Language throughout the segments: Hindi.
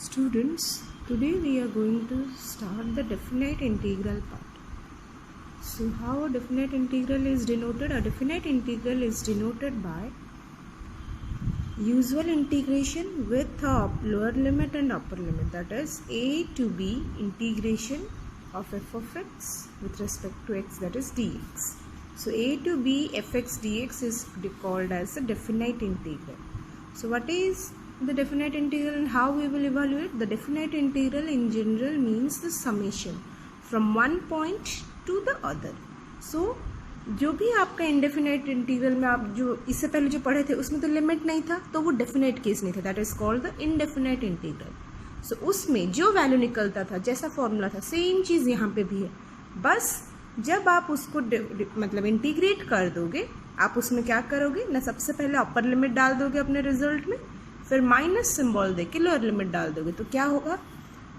Students, today we are going to start the definite integral part. So how a definite integral is denoted? A definite integral is denoted by usual integration with a lower limit and upper limit, that is a to b integration of f of x with respect to x, that is dx. So a to b fx dx is called as a definite integral. So what is the definite integral and how we will evaluate? The definite integral in general means the summation from one point to the other. So जो भी आपका इंडेफिनेट इंटीग्रल में आप जो इससे पहले जो पढ़े थे उसमें तो लिमिट नहीं था, तो वो डेफिनेट केस नहीं था, that is called the indefinite integral. So उसमें जो वैल्यू निकलता था, जैसा फॉर्मूला था, सेम चीज़ यहाँ पे भी है. बस जब आप उसको मतलब इंटीग्रेट कर दोगे, आप उसमें क्या करोगे ना, सबसे पहले अपर लिमिट डाल दोगे अपने रिजल्ट में, फिर माइनस सिंबल दे के लोअर लिमिट डाल दोगे. तो क्या होगा,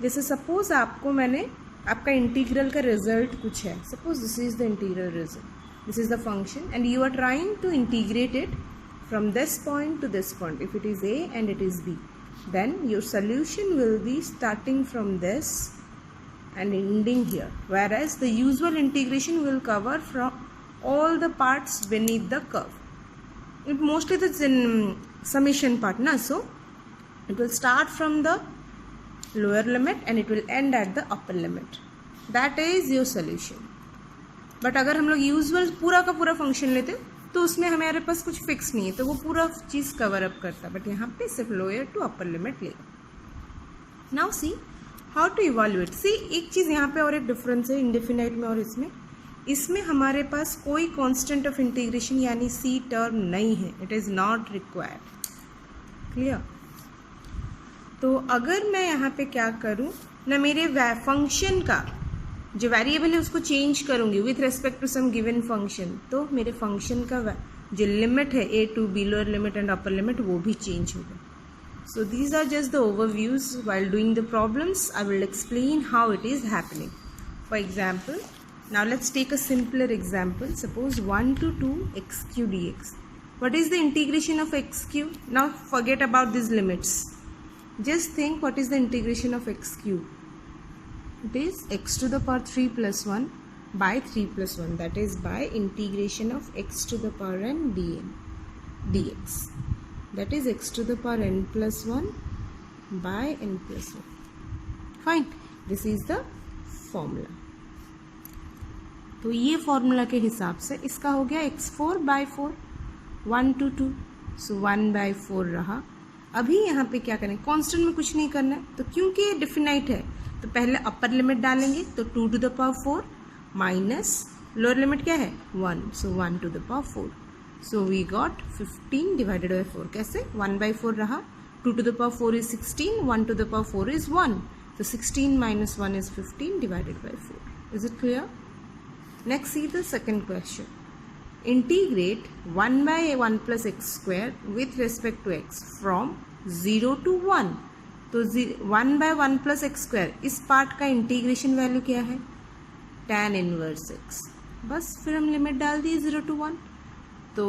जैसे सपोज आपका इंटीग्रल का रिजल्ट कुछ है, suppose this is the integral result, this is the function and you are trying to integrate it from this point to this point. If it is a and it is b, then your solution will be starting from this and ending here, whereas the usual integration will cover from all the parts beneath the curve. It mostly the summation part na, so it will start from the lower limit and it will end at the upper limit. That is your solution. But अगर हम लोग यूजुअल पूरा का पूरा फंक्शन लेते तो उसमें हमारे पास कुछ फिक्स नहीं है, तो वो पूरा चीज़ कवर अप करता, बट यहाँ पे सिर्फ लोअर टू अपर लिमिट लेगा. Now see how to evaluate. See एक चीज़ यहाँ पे और एक डिफरेंस है इंडेफिनाइट में और इसमें हमारे पास कोई कांस्टेंट ऑफ इंटीग्रेशन यानी सी टर्म नहीं है, it is not required. Clear. तो अगर मैं यहाँ पे क्या करूँ ना, मेरे फंक्शन का जो वेरिएबल है उसको चेंज करूंगी with respect to some given function, तो मेरे फंक्शन का जो लिमिट है A to B, lower limit and upper limit, वो भी चेंज होगा. So these are just the overviews while doing the problems. I will explain how it is happening. For example, now let's take a simpler example. Suppose 1 to 2 x cube dx. What is the integration of x cube? Now forget about these limits. Just think what is the integration of x cube. It is x to the power 3 plus 1 by 3 plus 1, that is by integration of x to the power n dx, that is x to the power n plus 1 by n plus 1. Fine, this is the formula. तो ये फॉर्मूला के हिसाब से इसका हो गया x4 by 4, 1 to 2, so 1 by 4 रहा. अभी यहाँ पे क्या करें, कांस्टेंट में कुछ नहीं करना है, तो क्योंकि ये डिफिनाइट है तो पहले अपर लिमिट डालेंगे, तो 2 to the power 4 minus lower limit क्या है 1, so 1 to the power 4. So we got 15 divided by 4. कैसे, 1 by 4 रहा, 2 to the power 4 is 16, 1 to the power 4 is 1, so 16 minus 1 is 15 divided by 4. Is it clear? Next, see the second question. Integrate 1 by 1 plus x square with respect to x from 0 to 1. तो 1 by 1 plus x square, इस पार्ट का इंटीग्रेशन वैल्यू क्या है, tan इनवर्स x. बस फिर हम लिमिट डाल दिए 0 to 1, तो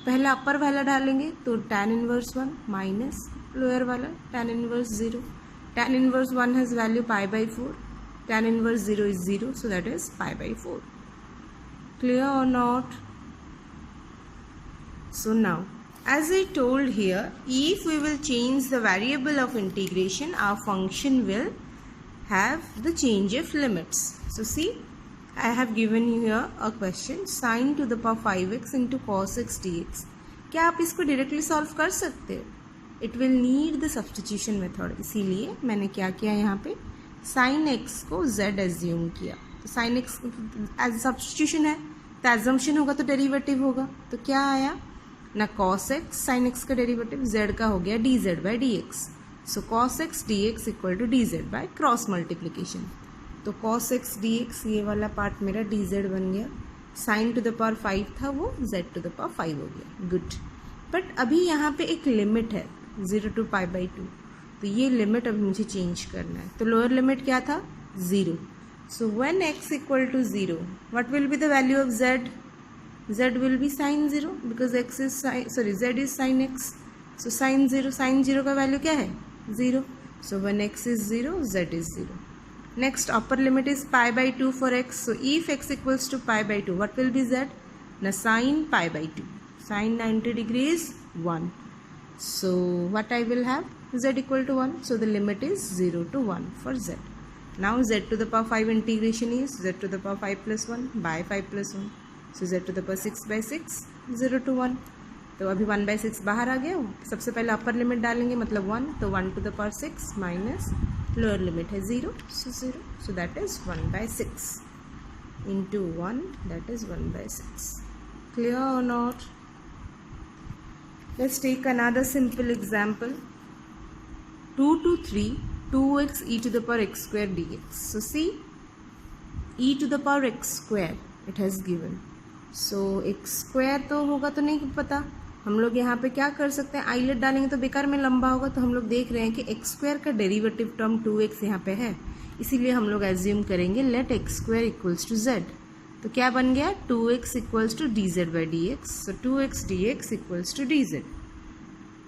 पहला अपर वाला डालेंगे तो tan इनवर्स 1 माइनस लोअर वाला tan inverse 0. tan inverse 1 has value pi by 4, tan inverse 0 is 0, so that is pi by 4. Clear or not? So now, as I told here, if we will change the variable of integration, our function will have the change of limits. So see, I have given you here a question, sin to the power 5x into cos x dx. क्या आप इसको डायरेक्टली सॉल्व कर सकते हो? It will need the substitution method. इसीलिए मैंने क्या किया, यहाँ पे sin x को z एज्यूम किया. तो sin x एज सब्सटीट्यूशन है, तो एजम्पशन होगा तो डेरिवेटिव होगा, तो क्या आया ना, cos x sin x का डेरिवेटिव z का हो गया dz by dx. So cos x dx equal to dz by cross multiplication. तो cos x dx ये वाला पार्ट मेरा dz बन गया, sin टू द पावर 5 था वो z टू द पावर 5 हो गया. गुड. बट अभी यहाँ पे एक लिमिट है 0 to पाई बाई 2, तो ये लिमिट अभी मुझे चेंज करना है. तो लोअर लिमिट क्या था 0. So when x equal to 0, what will be the value of z? z will be sin 0 because x is z is sin x. So sin 0 का वैल्यू क्या है 0. So when x is 0, z is 0. Next, upper limit is pi by 2 for x. So if x equals to pi by 2, what will be z? Now sin pi by 2. Sin 90 degrees 1. So what I will have? Z equal to 1. So the limit is 0 to 1 for z. Now z to the power 5 integration is z to the power 5 plus 1 by 5 plus 1. So z to the power 6 by 6, 0 to 1. तो अभी 1 by 6 बाहर आ गया. सबसे पहले अपर लिमिट डालेंगे, मतलब 1. तो 1 to the power 6 minus lower limit है 0. So 0. So that is 1 by 6 into 1, that is 1 by 6. Clear or not? Let's take another simple example. 2 to 3, 2x e to the power x square dx. So see, e to the power x square it has given. So x square तो होगा तो नहीं पता. हम लोग यहाँ पे क्या कर सकते हैं, आइलेट डालेंगे तो बेकार में लंबा होगा. तो हम लोग देख रहे हैं कि एक्स स्क्वायर का डेरिवेटिव टर्म 2x यहाँ पे है, इसीलिए हम लोग एज्यूम करेंगे let x square equals to z. तो क्या बन गया, 2x equals to dz by dx. So 2x dx equals to dz.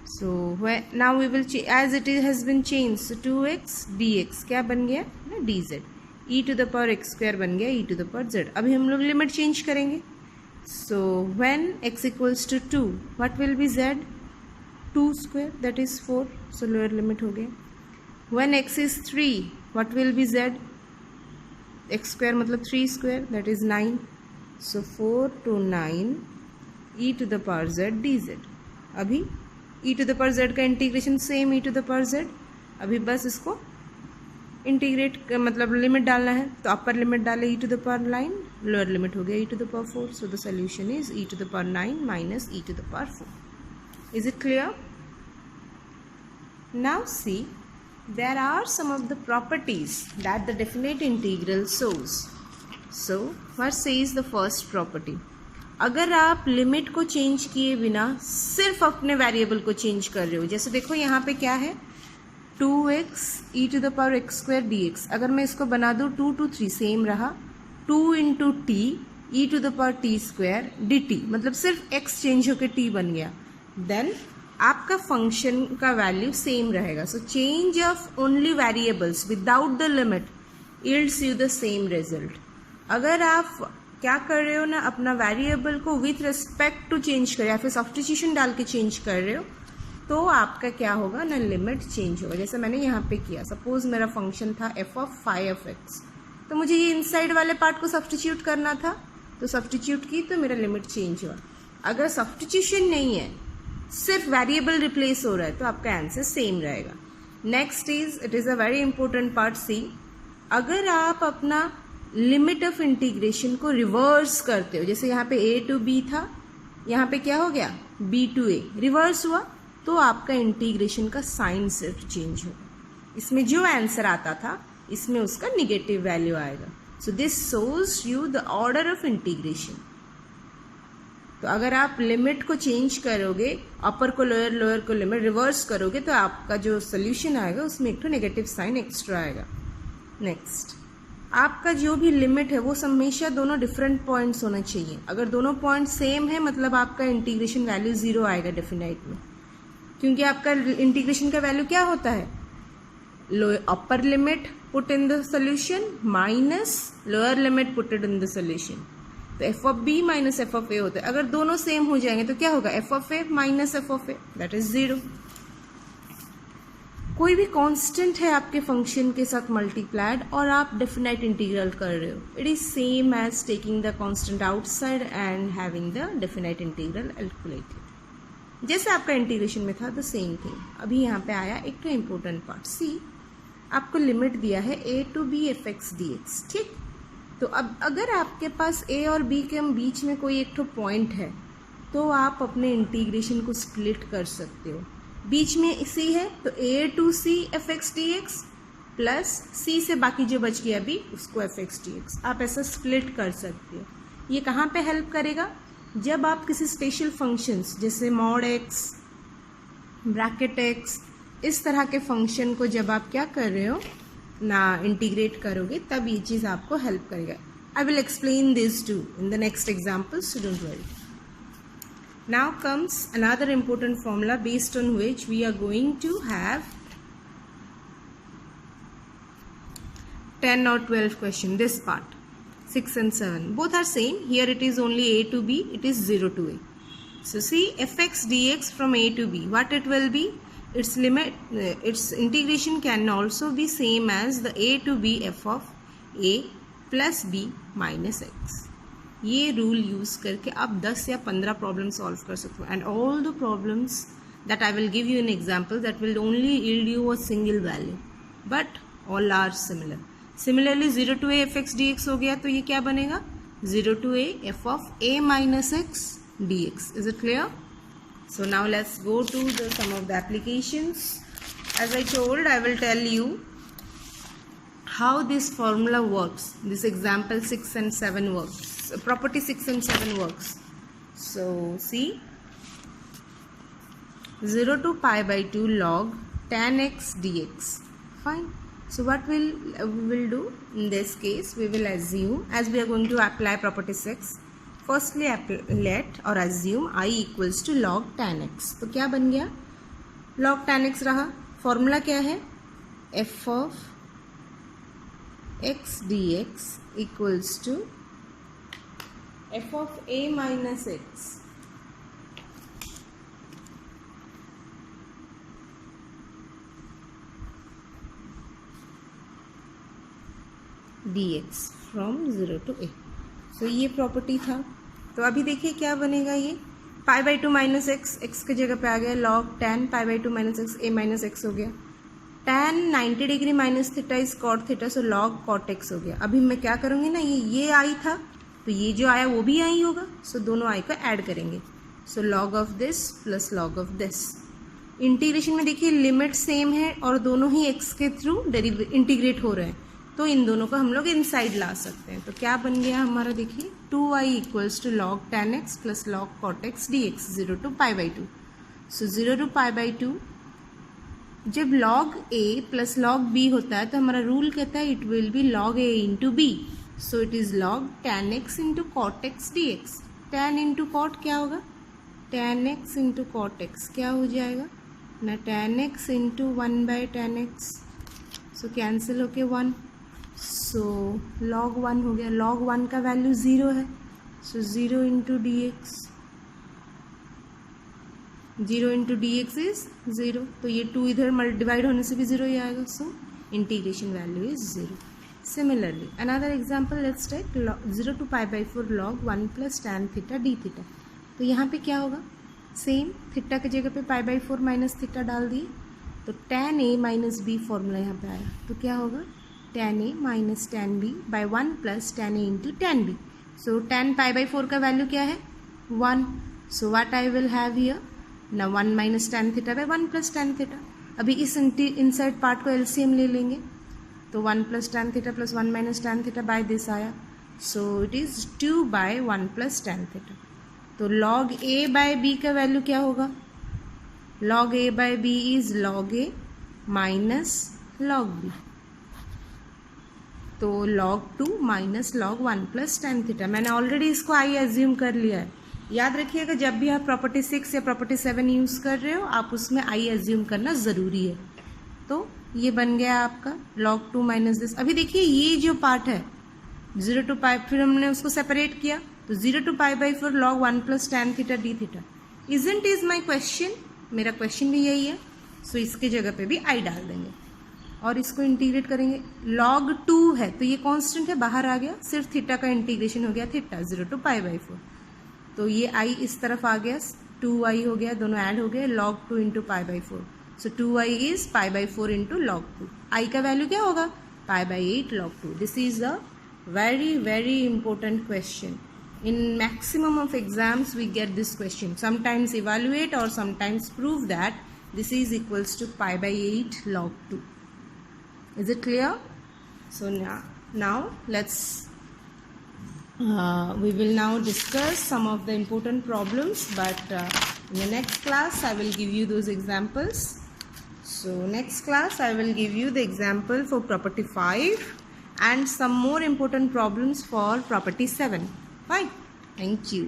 So now we will as it has been change. So 2x dx क्या बन गया ना, dz. e to the power x square बन गया e to the power z. अभी हम लोग लिमिट चेंज करेंगे. So when x equals to 2, what will be z? 2 square, that is 4. So lower limit हो गया. When x is 3, what will be z? x square मतलब 3 square, that is 9. So 4 to 9 e to the power z dz. अभी e to the power z का integration same e to the power z. अभी बस इसको इंटीग्रेट मतलब लिमिट डालना है. तो अपर लिमिट डाले e to the power 9, lower limit हो गया e to the power 4. So the solution is e to the power 9 minus e to the power 4. Is it clear? Now see, there are some of the properties that the definite integral shows. So what says the first property? अगर आप लिमिट को चेंज किए बिना सिर्फ अपने वेरिएबल को चेंज कर रहे हो, जैसे देखो यहाँ पे क्या है, 2x e to the power x square dx. अगर मैं इसको बना दूँ 2 to 3 सेम रहा, 2 into t e to the power t square dt, मतलब सिर्फ x चेंज होकर t बन गया. देन आपका फंक्शन का वैल्यू सेम रहेगा. So change of only variables without the limit yields you the same result. अगर आप क्या कर रहे हो ना, अपना वेरिएबल को विथ रिस्पेक्ट टू चेंज कर या फिर सब्स्टिट्यूशन डाल के चेंज कर रहे हो, तो आपका क्या होगा ना, लिमिट चेंज होगा. जैसे मैंने यहाँ पे किया, सपोज मेरा फंक्शन था f of phi of x, तो मुझे ये इनसाइड वाले पार्ट को सब्स्टिट्यूट करना था, तो सब्स्टिट्यूट की तो मेरा लिमिट चेंज हुआ. अगर सब्स्टिट्यूशन नहीं है, सिर्फ वेरिएबल रिप्लेस हो रहा है, तो आपका आंसर सेम रहेगा. Next is, it is a very important part. See, अगर आप अपना लिमिट ऑफ इंटीग्रेशन को रिवर्स करते हो, जैसे यहाँ पे a to b था, यहाँ पे क्या हो गया b to a, रिवर्स हुआ, तो आपका इंटीग्रेशन का साइन सिर्फ चेंज होगा. इसमें जो आंसर आता था, इसमें उसका निगेटिव वैल्यू आएगा. So this shows you the order of integration. तो अगर आप लिमिट को चेंज करोगे, अपर को लोअर, लोअर को लिमिट रिवर्स करोगे, तो आपका जो सोल्यूशन आएगा उसमें एक तो नेगेटिव साइन एक्स्ट्रा आएगा. नेक्स्ट, आपका जो भी लिमिट है वो हमेशा दोनों डिफरेंट पॉइंट्स होना चाहिए. अगर दोनों पॉइंट सेम है, मतलब आपका इंटीग्रेशन वैल्यू 0 आएगा डेफिनेट में, क्योंकि आपका इंटीग्रेशन का वैल्यू क्या होता है, upper limit put in the solution minus lower limit put in the solution. तो F of B minus F of A होता है. अगर दोनों सेम हो जाएंगे तो क्या होगा, F of A minus F of A, that is 0. कोई भी कांस्टेंट है आपके फंक्शन के साथ मल्टीप्लाइड और आप डेफिनेट इंटीग्रल कर रहे हो, it is same as taking the constant outside and having the definite integral calculated. जैसे आपका इंटीग्रेशन में था, द सेम थिंग. अभी यहाँ पे आया एक तो इम्पोर्टेंट पार्ट. सी, आपको लिमिट दिया है a to b F x D x, ठीक. तो अब अगर आपके पास a और b के बीच में कोई एक तो पॉइंट है, तो आप अपने इंटीग्रेशन को स्प्लिट कर सकते हो. बीच में c है तो a to c F x D x plus c से बाकी जो बच गया b उसको एफ एक्स डी एक्स, आप ऐसा स्प्लिट कर सकते हो. ये कहाँ पे हेल्प करेगा, जब आप किसी स्पेशल फंक्शंस जैसे मॉड एक्स, ब्रैकेट एक्स, इस तरह के फंक्शन को जब आप क्या कर रहे हो ना, इंटीग्रेट करोगे, तब ये चीज़ आपको हेल्प करेगा. I will explain this to in the next example, so don't worry. Now comes another important formula based on which we are going to have 10 or 12 question, this part 6 and 7 both are same. Here it is only a to b, it is 0 to a. So see, fx dx from a to b, what it will be, its limit, its integration can also be same as the a to b f of a plus b minus x. ये रूल यूज करके आप 10 या 15 प्रॉब्लम सॉल्व कर सकते हो, and all the problems that I will give you an example that will only yield you a single value, but all are similar. Similarly 0 to a fx dx हो गया, तो ये क्या बनेगा, 0 to a f of a minus x dx. Is it clear? So now let's go to the some of the applications. As I told, I will tell you how this formula works. This example 6 and 7 works. Property 6 and 7 works. So see, 0 to pi by 2 log tan x dx. Fine. So what we will do in this case, we will assume, as we are going to apply property 6, firstly let or assume I equals to log tan x. तो क्या बन गया, log tan x रहा. फॉर्मूला क्या है, f of x dx equals to f of a minus x dx from 0 to a. So ये प्रॉपर्टी था. तो अभी देखिए क्या बनेगा, ये pi by two minus x, x की जगह पे आ गया log tan pi by two minus x, a minus x हो गया. tan 90 degree minus theta is cot theta, so log cot x हो गया. अभी मैं क्या करूँगी ना, ये आई था तो ये जो आया वो भी आई होगा, सो दोनों आई को ऐड करेंगे. So log of this plus log of this. Integration में देखिए लिमिट सेम है और दोनों ही एक्स के थ्रू इंटीग्रेट हो रहे हैं, तो इन दोनों को हम लोग इनसाइड ला सकते हैं. तो क्या बन गया हमारा, देखिए 2y equals to log tan x plus log cot x dx 0 to pi by 2. So 0 to pi by 2, जब log a plus log b होता है तो हमारा रूल कहता है it will be log a into b. So it is log tan x into cot x dx. tan into cot क्या होगा, tan x into cot x क्या हो जाएगा ना, tan x into 1 by tan x. So cancel होके 1. सो log 1 हो गया. log 1 का वैल्यू 0 है, सो 0 into D x, 0 into D x is 0. तो ये 2 इधर डिवाइड होने से भी 0 ही आएगा. So integration value is 0. Similarly another example, let's take 0 to pi by 4 log 1 plus tan theta d theta. तो यहाँ पे क्या होगा, सेम थीटा की जगह पे पाई बाई 4 माइनस थीटा डाल दिए, तो tan a minus b formula यहाँ पे आया. तो क्या होगा, tan a minus tan b by 1 plus tan a into tan b. So tan pi by 4 का वैल्यू क्या है, 1. So what I will have here ना, 1 minus tan theta by 1 plus tan theta. अभी इस इनसाइड पार्ट को एलसीएम ले लेंगे, तो 1 plus tan theta plus 1 minus tan theta by this आया. So it is 2 by 1 plus tan theta. तो log a बाय b का वैल्यू क्या होगा, log a by b is log a minus log b. तो log 2 minus log 1 plus tan theta. मैंने ऑलरेडी इसको आई एज्यूम कर लिया है. याद रखिएगा जब भी आप प्रॉपर्टी 6 या प्रॉपर्टी 7 यूज़ कर रहे हो, आप उसमें आई एज्यूम करना ज़रूरी है. तो ये बन गया आपका log 2 माइनस दिस. अभी देखिए ये जो पार्ट है 0 टू पाई, फिर हमने उसको सेपरेट किया, तो 0 to pi by 4 log 1 plus tan theta d theta. Isn't is my question, मेरा क्वेश्चन भी यही है. सो इसके जगह पे भी आई डाल देंगे और इसको इंटीग्रेट करेंगे. log 2 है तो ये कांस्टेंट है, बाहर आ गया, सिर्फ थीटा का इंटीग्रेशन हो गया थीटा 0 टू पाई बाई 4. तो ये आई इस तरफ आ गया, 2y हो गया, दोनों ऐड हो गए, log 2 into pi by 4. So 2y is pi by 4 into log 2. आई का वैल्यू क्या होगा, pi by 8 log 2. This is a very very important question. In maximum of exams we get this question. Sometimes evaluate or sometimes prove that this is equals to pi by 8 log 2. Is it clear? So now let's we will now discuss some of the important problems, but in the next class I will give you those examples. So next class I will give you the example for property 5 and some more important problems for property 7. Fine. Thank you.